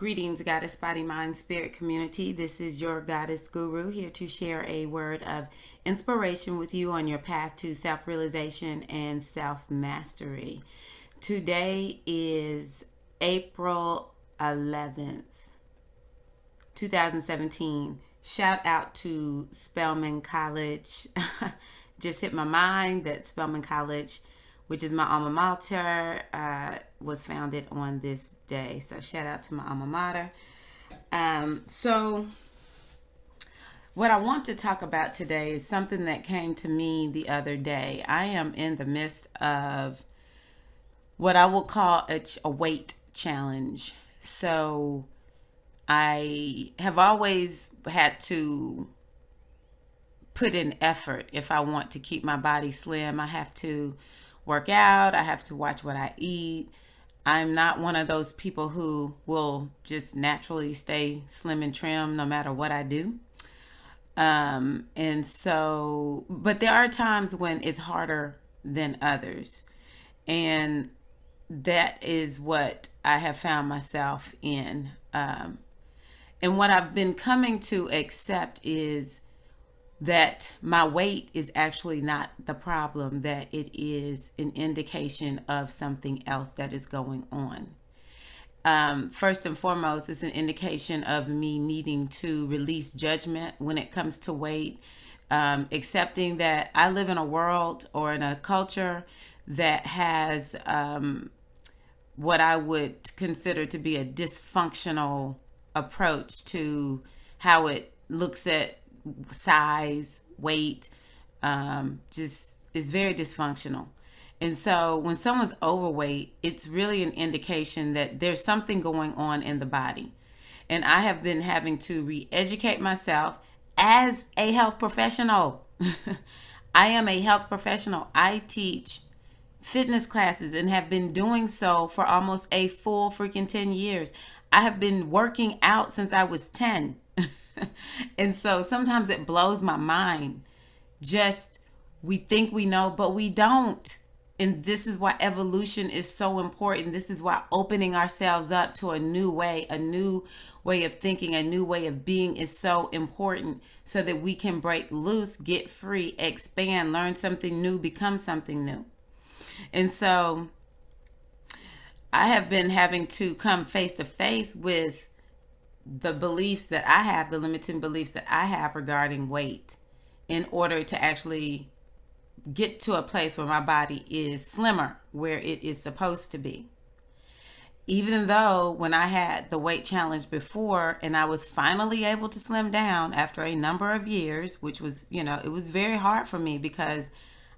Greetings, Goddess Body, Mind, Spirit community. This is your Goddess Guru here to share a word of inspiration with you on your path to self-realization and self-mastery. Today is April 11th, 2017. Shout out to Spelman College. Just hit my mind that Spelman College, which is my alma mater, was founded on this day. So shout out to my alma mater. So what I want to talk about today is something that came to me the other day. I am in the midst of what I will call a weight challenge. So I have always had to put in effort. If I want to keep my body slim, I have to work out. I have to watch what I eat. I'm not one of those people who will just naturally stay slim and trim no matter what I do. But there are times when it's harder than others. And that is what I have found myself in. And what I've been coming to accept is that my weight is actually not the problem, that it is an indication of something else that is going on. First and foremost, it's an indication of me needing to release judgment when it comes to weight, accepting that I live in a world or in a culture that has what I would consider to be a dysfunctional approach to how it looks at size, weight, just is very dysfunctional. And so when someone's overweight, it's really an indication that there's something going on in the body. And I have been having to re-educate myself as a health professional. I am a health professional. I teach fitness classes and have been doing so for almost a full freaking 10 years. I have been working out since I was 10. And so sometimes it blows my mind. Just we think we know, but we don't. And this is why evolution is so important. This is why opening ourselves up to a new way of thinking, a new way of being is so important, so that we can break loose, get free, expand, learn something new, become something new. And so I have been having to come face to face with the beliefs that I have, the limiting beliefs that I have regarding weight, in order to actually get to a place where my body is slimmer, where it is supposed to be. Even though when I had the weight challenge before and I was finally able to slim down after a number of years, which was, it was very hard for me because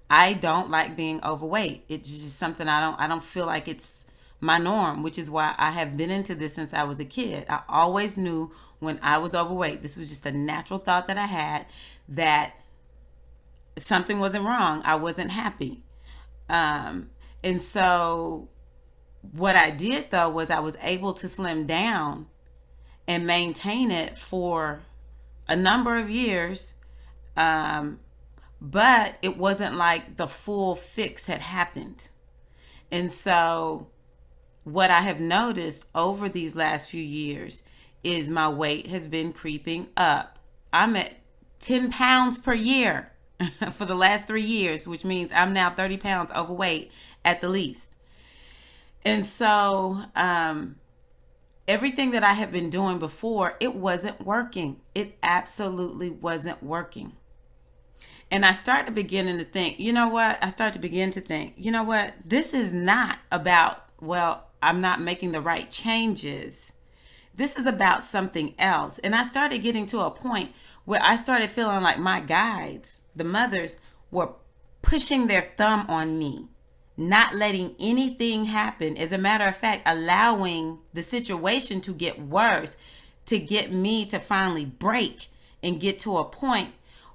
I don't like being overweight. It's just something I don't feel like it's my norm, which is why I have been into this since I was a kid. I always knew when I was overweight, this was just a natural thought that I had, that something wasn't wrong. I wasn't happy. And so what I did though was I was able to slim down and maintain it for a number of years. But it wasn't like the full fix had happened. And so what I have noticed over these last few years is my weight has been creeping up. I'm at 10 pounds per year for the last 3 years, which means I'm now 30 pounds overweight at the least. And so everything that I have been doing before, it wasn't working. It absolutely wasn't working. And I started beginning to think, this is not about, I'm not making the right changes. This is about something else. And I started getting to a point where I started feeling like my guides, the mothers, were pushing their thumb on me, not letting anything happen. As a matter of fact, allowing the situation to get worse to get me to finally break and get to a point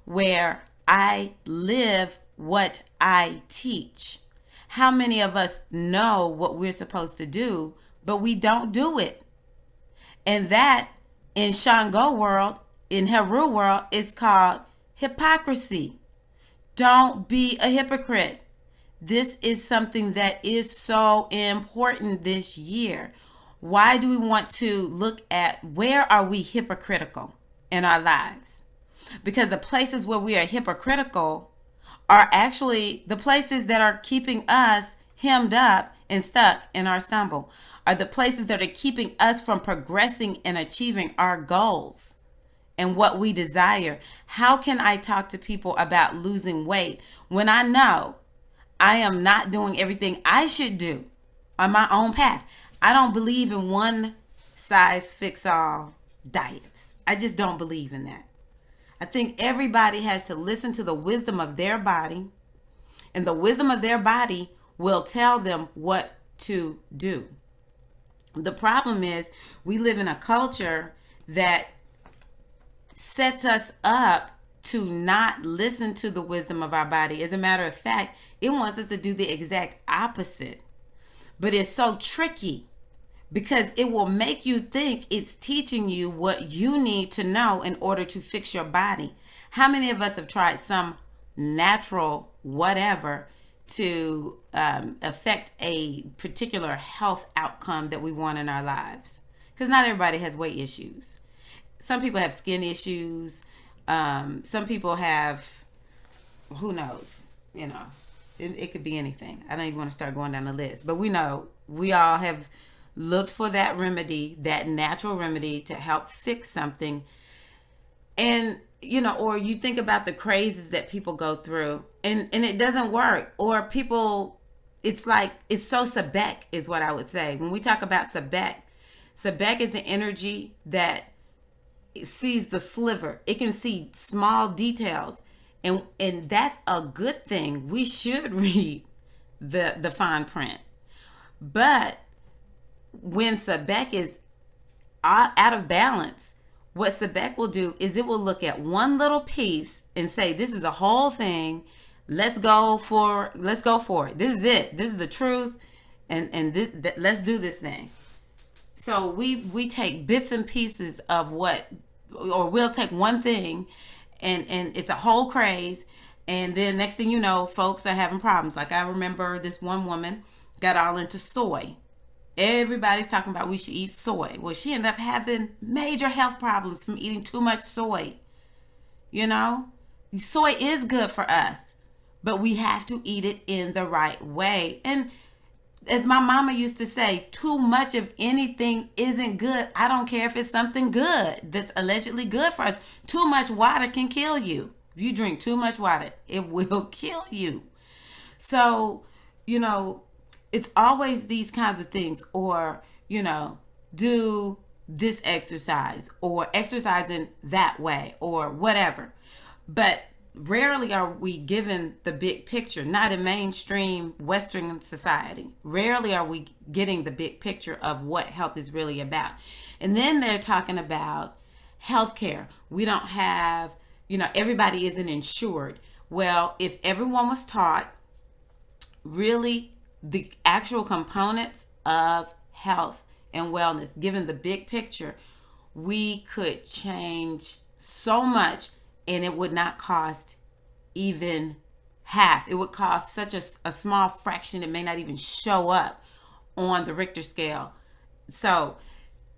where I live what I teach. How many of us know what we're supposed to do, but we don't do it? And that, in Shango world, in Heru world, is called hypocrisy. Don't be a hypocrite. This is something that is so important this year. Why do we want to look at where are we hypocritical in our lives? Because the places where we are hypocritical are actually the places that are keeping us hemmed up and stuck in our stumble, are the places that are keeping us from progressing and achieving our goals and what we desire. How can I talk to people about losing weight when I know I am not doing everything I should do on my own path? I don't believe in one size fits all diets. I just don't believe in that. I think everybody has to listen to the wisdom of their body, and the wisdom of their body will tell them what to do. The problem is we live in a culture that sets us up to not listen to the wisdom of our body. As a matter of fact, it wants us to do the exact opposite. But it's so tricky because it will make you think it's teaching you what you need to know in order to fix your body. How many of us have tried some natural whatever to affect a particular health outcome that we want in our lives? Because not everybody has weight issues. Some people have skin issues. Some people have, who knows, it could be anything. I don't even want to start going down the list. But we know we all have looked for that remedy, that natural remedy to help fix something. And, or you think about the crazes that people go through and it doesn't work. Or people, it's so sabek is what I would say. When we talk about sabek is the energy that sees the sliver. It can see small details. And that's a good thing. We should read the fine print. But when Sebek is out of balance, what Sebek will do is it will look at one little piece and say, this is the whole thing. Let's go for it. This is it. This is the truth. And let's do this thing. So we take bits and pieces of we'll take one thing and it's a whole craze. And then next thing you know, folks are having problems. Like I remember this one woman got all into soy. Everybody's talking about we should eat soy. Well, she ended up having major health problems from eating too much soy. Soy is good for us, but we have to eat it in the right way. And as my mama used to say, too much of anything isn't good. I don't care if it's something good that's allegedly good for us. Too much water can kill you. If you drink too much water, it will kill you. So, it's always these kinds of things, or, do this exercise or exercise in that way or whatever. But rarely are we given the big picture, not in mainstream Western society. Rarely are we getting the big picture of what health is really about. And then they're talking about healthcare. We don't have, everybody isn't insured. Well, if everyone was taught really the actual components of health and wellness, given the big picture, we could change so much and it would not cost even half. It would cost such a small fraction, it may not even show up on the Richter scale. So,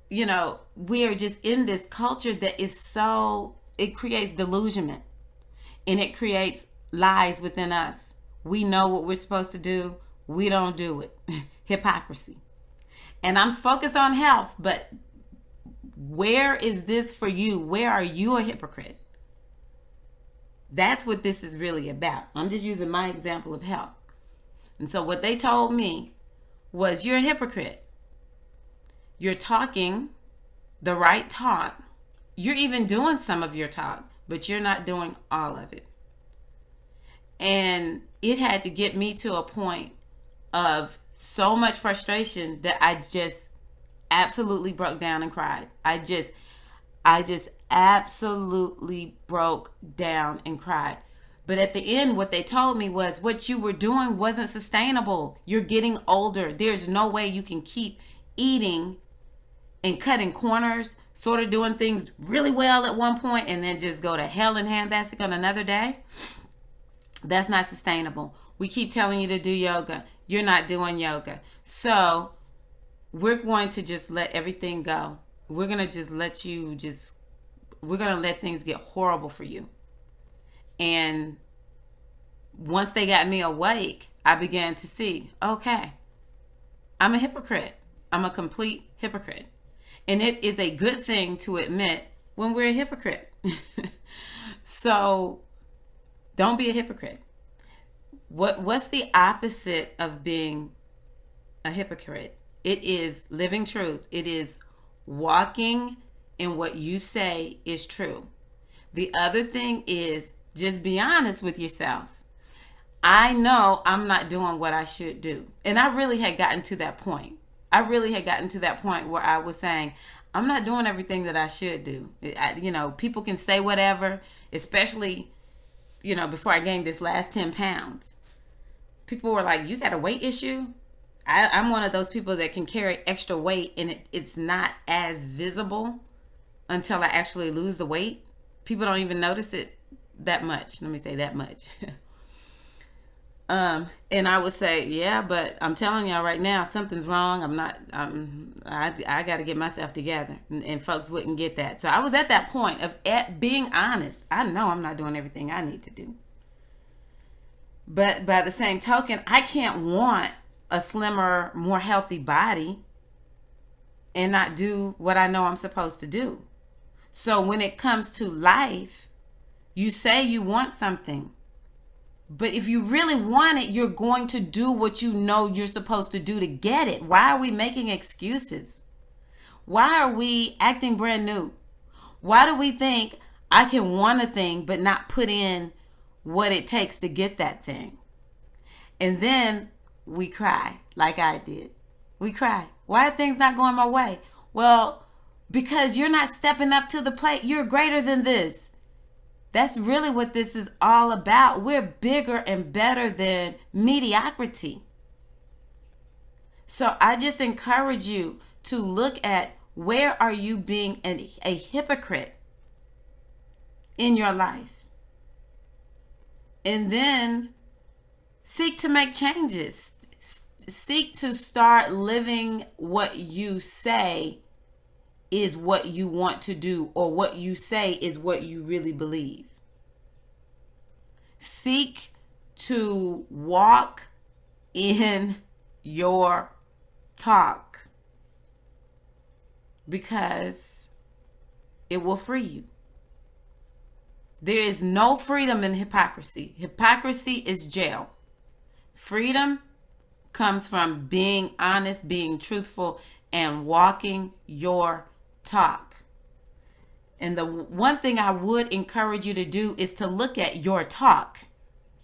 we are just in this culture that is it creates delusionment and it creates lies within us. We know what we're supposed to do. We don't do it. Hypocrisy. And I'm focused on health, but where is this for you? Where are you a hypocrite? That's what this is really about. I'm just using my example of health. And so what they told me was, you're a hypocrite. You're talking the right talk. You're even doing some of your talk, but you're not doing all of it. And it had to get me to a point of so much frustration that I just absolutely broke down and cried. I just absolutely broke down and cried. But at the end, what they told me was, what you were doing wasn't sustainable. You're getting older. There's no way you can keep eating and cutting corners, sort of doing things really well at one point and then just go to hell in handbasket on another day. That's not sustainable. We keep telling you to do yoga. You're not doing yoga. So we're going to just let everything go. We're going to just we're going to let things get horrible for you. And once they got me awake, I began to see, okay, I'm a hypocrite. I'm a complete hypocrite. And it is a good thing to admit when we're a hypocrite. So don't be a hypocrite. What's the opposite of being a hypocrite? It is living truth. It is walking in what you say is true. The other thing is just be honest with yourself. I know I'm not doing what I should do. And I really had gotten to that point. Where I was saying, I'm not doing everything that I should do. People can say whatever, especially, before I gained this last 10 pounds. People were like, you got a weight issue? I'm one of those people that can carry extra weight and it's not as visible until I actually lose the weight. People don't even notice it that much. Let me say that much. And I would say, yeah, but I'm telling y'all right now, something's wrong. I got to get myself together. And folks wouldn't get that. So I was at that point of being honest. I know I'm not doing everything I need to do. But by the same token, I can't want a slimmer, more healthy body and not do what I know I'm supposed to do. So when it comes to life, you say you want something. But if you really want it, you're going to do what you know you're supposed to do to get it. Why are we making excuses? Why are we acting brand new? Why do we think I can want a thing but not put in what it takes to get that thing? And then we cry like I did. We cry. Why are things not going my way? Well, because you're not stepping up to the plate. You're greater than this. That's really what this is all about. We're bigger and better than mediocrity. So I just encourage you to look at where are you being a hypocrite in your life. And then seek to make changes. Seek to start living what you say is what you want to do, or what you say is what you really believe. Seek to walk in your talk, because it will free you. There is no freedom in hypocrisy. Hypocrisy is jail. Freedom comes from being honest, being truthful, and walking your talk. And the one thing I would encourage you to do is to look at your talk.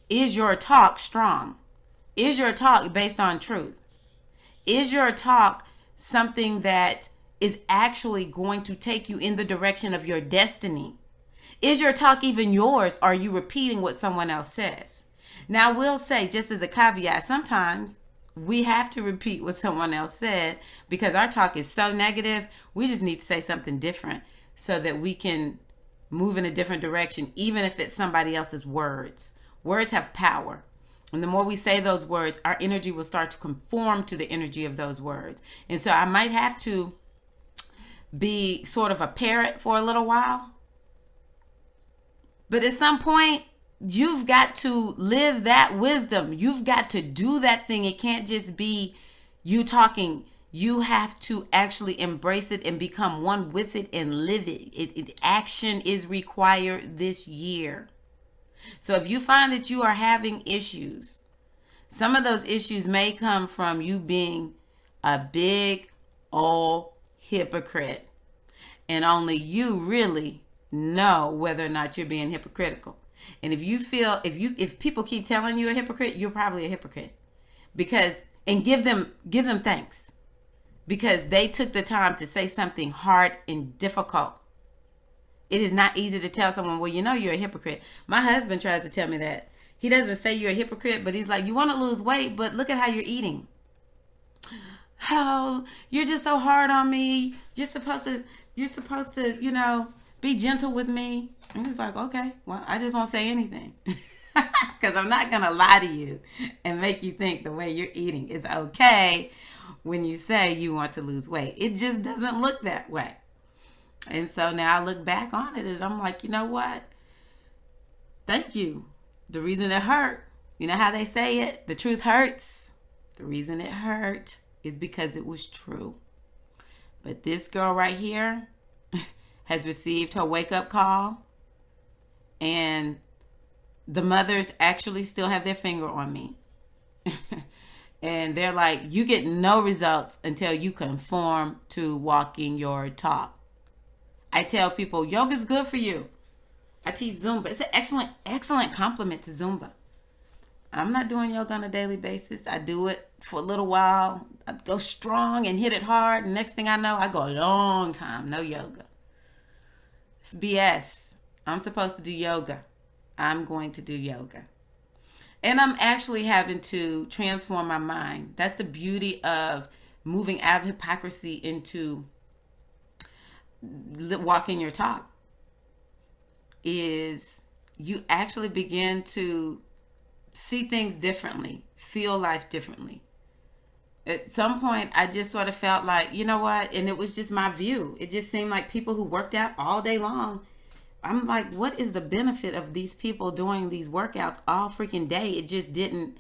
Is your talk strong? Is your talk based on truth? Is your talk something that is actually going to take you in the direction of your destiny? Is your talk even yours? Or are you repeating what someone else says? Now, I will say, just as a caveat, sometimes we have to repeat what someone else said because our talk is so negative. We just need to say something different so that we can move in a different direction, even if it's somebody else's words. Words have power. And the more we say those words, our energy will start to conform to the energy of those words. And so I might have to be sort of a parrot for a little while. But at some point, you've got to live that wisdom. You've got to do that thing. It can't just be you talking. You have to actually embrace it and become one with it and live it. Action is required this year. So if you find that you are having issues, some of those issues may come from you being a big old hypocrite. And only you really know whether or not you're being hypocritical. And if you feel, if people keep telling you a hypocrite, you're probably a hypocrite. And give them thanks. Because they took the time to say something hard and difficult. It is not easy to tell someone, well, you're a hypocrite. My husband tries to tell me that. He doesn't say you're a hypocrite, but he's like, you want to lose weight, but look at how you're eating. Oh, you're just so hard on me. You're supposed to, be gentle with me. And he's like, okay, well, I just won't say anything. Because I'm not going to lie to you and make you think the way you're eating is okay. when you say you want to lose weight. It just doesn't look that way. And so now I look back on it and I'm like, you know what? Thank you. The reason it hurt, you know how they say it? The truth hurts. The reason it hurt is because it was true. But this girl right here has received her wake-up call, and the mothers actually still have their finger on me. And they're like, you get no results until you conform to walking your talk. I tell people, yoga's good for you. I teach Zumba. It's an excellent compliment to Zumba. I'm not doing yoga on a daily basis. I do it for a little while. I go strong and hit it hard. And next thing I know, I go a long time. No yoga. It's BS. I'm supposed to do yoga. I'm going to do yoga. And I'm actually having to transform my mind. That's the beauty of moving out of hypocrisy into walking your talk. Is you actually begin to see things differently, feel life differently. At some point, I just sort of felt like, you know what? And it was just my view. It just seemed like people who worked out all day long. I'm like, what is the benefit of these people doing these workouts all freaking day? It just didn't.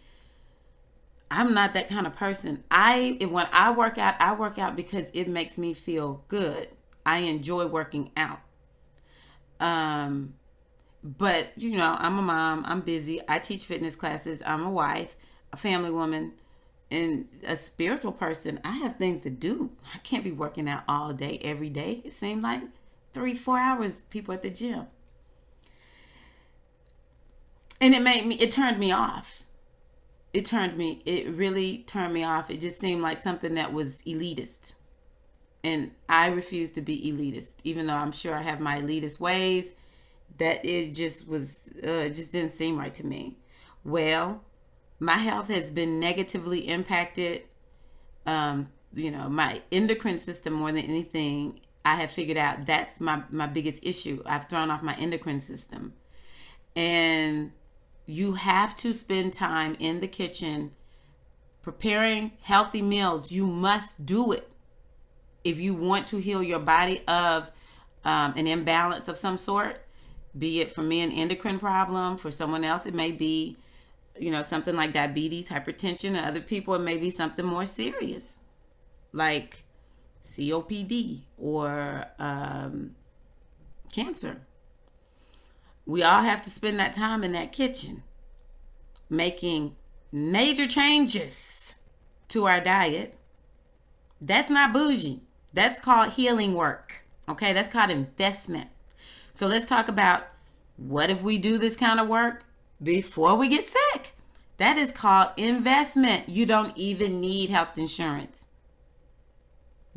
I'm not that kind of person. When I work out because it makes me feel good. I enjoy working out. But you know, I'm a mom, I'm busy. I teach fitness classes. I'm a wife, a family woman, and a spiritual person. I have things to do. I can't be working out all day, every day. It seemed like 3-4 hours people at the gym. And it turned me off. It really turned me off. It just seemed like something that was elitist. And I refuse to be elitist, even though I'm sure I have my elitist ways. That it just didn't seem right to me. Well, my health has been negatively impacted. My endocrine system more than anything. I have figured out that's my biggest issue. I've thrown off my endocrine system. And you have to spend time in the kitchen preparing healthy meals. You must do it if you want to heal your body of an imbalance of some sort. Be it for me an endocrine problem, for someone else it may be, something like diabetes, hypertension, and other people it may be something more serious, like COPD or cancer. We all have to spend that time in that kitchen making major changes to our diet. That's not bougie. That's called healing work. Okay, that's called investment. So let's talk about what if we do this kind of work before we get sick. That is called investment. You don't even need health insurance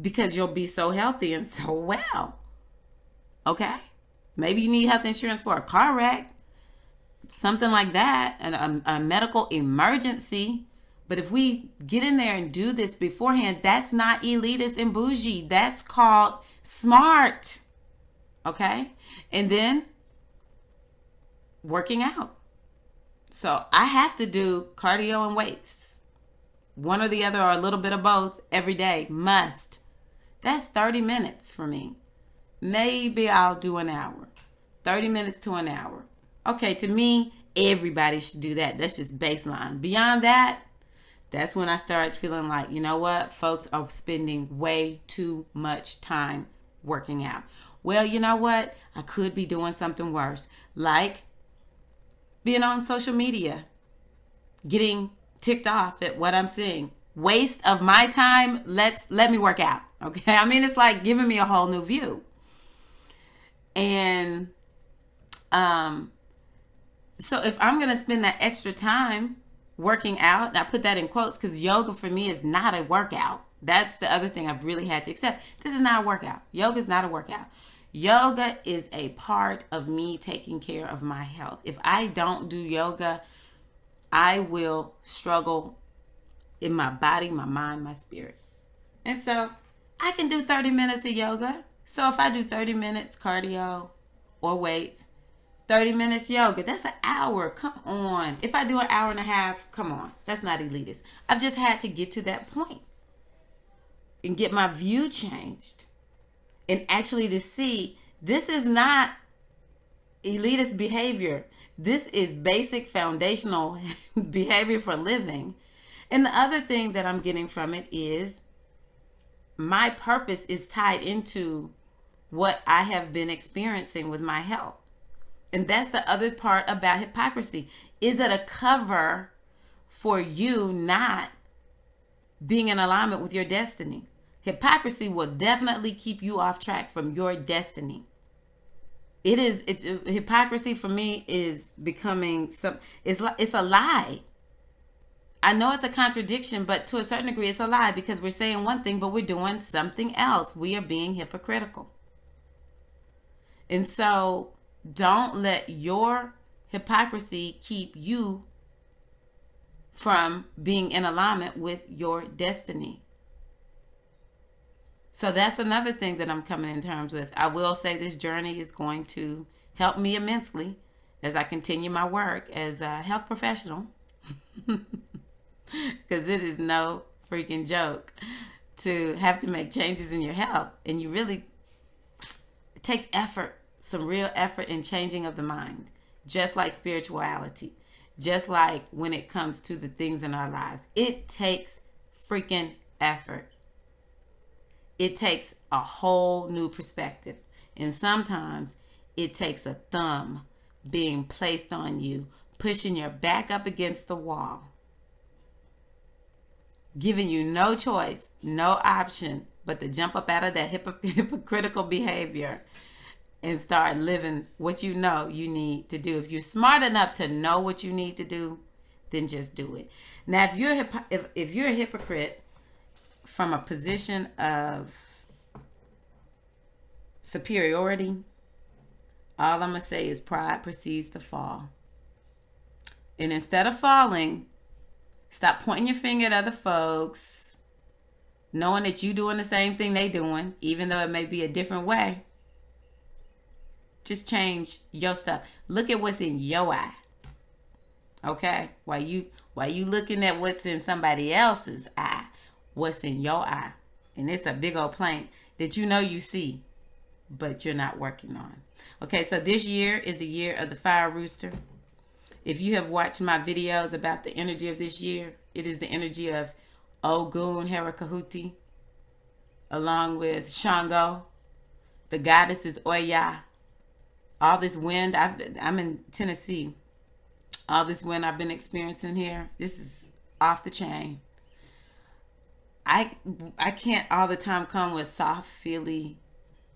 because you'll be so healthy and so well. Okay? Maybe you need health insurance for a car wreck, something like that, and a medical emergency. But if we get in there and do this beforehand, that's not elitist and bougie. That's called smart. Okay? And then working out. So I have to do cardio and weights. One or the other or a little bit of both every day. Must. That's 30 minutes for me. Maybe I'll do an hour. 30 minutes to an hour. Okay, to me, everybody should do that. That's just baseline. Beyond that, that's when I start feeling like, you know what? Folks are spending way too much time working out. Well, you know what? I could be doing something worse, like being on social media, getting ticked off at what I'm seeing. Waste of my time. Let me work out. Okay. I mean, it's like giving me a whole new view. And so if I'm going to spend that extra time working out, and I put that in quotes because yoga for me is not a workout. That's the other thing I've really had to accept. This is not a workout. Yoga is not a workout. Yoga is a part of me taking care of my health. If I don't do yoga, I will struggle in my body, my mind, my spirit. And so I can do 30 minutes of yoga. So if I do 30 minutes cardio or weights, 30 minutes yoga, that's an hour. Come on. If I do an hour and a half, come on. That's not elitist. I've just had to get to that point. and get my view changed, and actually to see this is not elitist behavior. This is basic foundational behavior for living. And the other thing that I'm getting from it is my purpose is tied into what I have been experiencing with my health. And that's the other part about hypocrisy. Is it a cover for you not being in alignment with your destiny? Hypocrisy will definitely keep you off track from your destiny. Hypocrisy for me is becoming it's a lie. I know it's a contradiction, but to a certain degree it's a lie, because we're saying one thing but we're doing something else. We are being hypocritical. And so don't let your hypocrisy keep you from being in alignment with your destiny. So that's another thing that I'm coming in terms with. I will say this journey is going to help me immensely as I continue my work as a health professional. Because it is no freaking joke to have to make changes in your health. And it takes effort, some real effort in changing of the mind. Just like spirituality. Just like when it comes to the things in our lives. It takes freaking effort. It takes a whole new perspective. And sometimes it takes a thumb being placed on you, pushing your back up against the wall, giving you no choice, no option but to jump up out of that hypocritical behavior and start living what you know you need to do. If you're smart enough to know what you need to do, then just do it. Now, if you're a hypocrite from a position of superiority, all I'm going to say is pride precedes the fall. And instead of falling, stop pointing your finger at other folks, knowing that you're doing the same thing they doing, even though it may be a different way. Just change your stuff. Look at what's in your eye. Okay? While you looking at what's in somebody else's eye, what's in your eye. And it's a big old plank that you know you see, but you're not working on. Okay, so this year is the year of the fire rooster. If you have watched my videos about the energy of this year, it is the energy of Ogun Herakahuti, along with Shango. The goddess is Oya. All this wind, I'm in Tennessee. All this wind I've been experiencing here, this is off the chain. I can't all the time come with soft, feely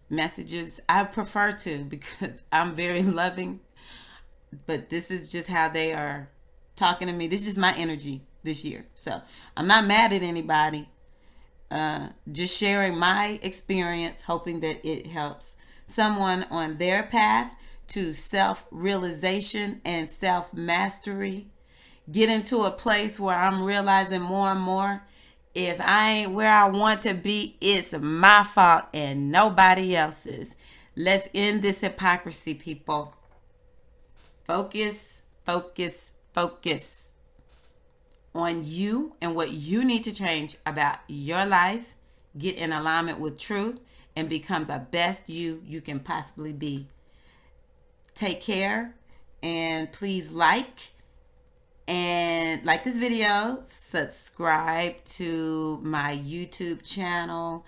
messages. I prefer to, because I'm very loving. But this is just how they are talking to me. This is just my energy this year. So I'm not mad at anybody. Just sharing my experience, hoping that it helps someone on their path to self-realization and self-mastery. Get into a place where I'm realizing more and more, if I ain't where I want to be, it's my fault and nobody else's. Let's end this hypocrisy, people. Focus, focus, focus on you and what you need to change about your life. Get in alignment with truth and become the best you can possibly be. Take care, and please like this video, subscribe to my YouTube channel.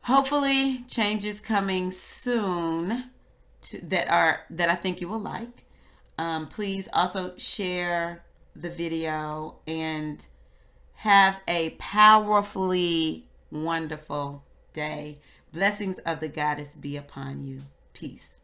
Hopefully changes coming soon that I think you will like. Please also share the video and have a powerfully wonderful day. Blessings of the goddess be upon you. Peace.